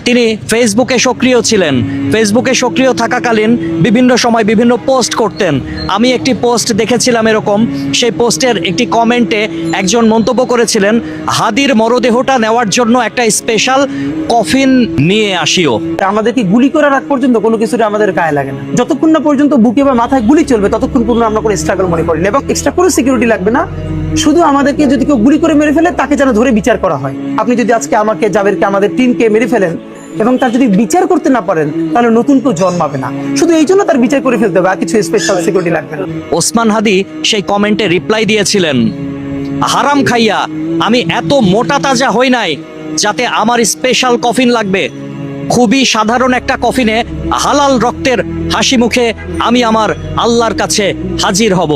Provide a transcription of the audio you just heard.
তিনি ফেসবুকে সক্রিয় ছিলেন। ফেসবুকে সক্রিয় থাকাকালীন বিভিন্ন সময় বিভিন্ন পোস্ট করতেন। আমি একটি পোস্ট দেখেছিলাম এরকম, সেই পোস্টের একটি কমেন্টে একজন মন্তব্য করেছিলেন, হাদির মরদেহটা নেওয়ার জন্য একটা স্পেশাল কফিন নিয়ে আসিও। আমাদেরকে গুলি করার আগ পর্যন্ত কোনো কিছুটা আমাদের গায়ে লাগে না। যতক্ষণ না পর্যন্ত বুকে বা মাথায় গুলি চলবে ততক্ষণ পর্যন্ত আমরা কোনো স্ট্রাগল মনে করি না, এবং এক্সট্রা কোনো সিকিউরিটি লাগবে না। শুধু আমাদেরকে যদি কেউ গুলি করে মেরে ফেলে তাকে যেন ধরে বিচার করা হয়। আপনি যদি আজকে আমাকে, জাবেরকে, আমাদের টিমকে মেরে ফেলেন এবং তার যদি বিচার করতে না পারেন তাহলে নতুন কেউ জন্মাবে না। শুধু এই জন্য তার বিচার করে ফেলতে হবে, আর কিছু স্পেশাল সিকিউরিটি লাগবে না। ওসমান হাদি সেই কমেন্টে রিপ্লাই দিয়েছিলেন, হারাম খাইয়া আমি এত মোটা তাজা হই নাই যাতে আমার স্পেশাল কফিন লাগবে। খুবই সাধারণ একটা কফিনে হালাল রক্তের হাসি মুখে আমি আমার আল্লাহর কাছে হাজির হব।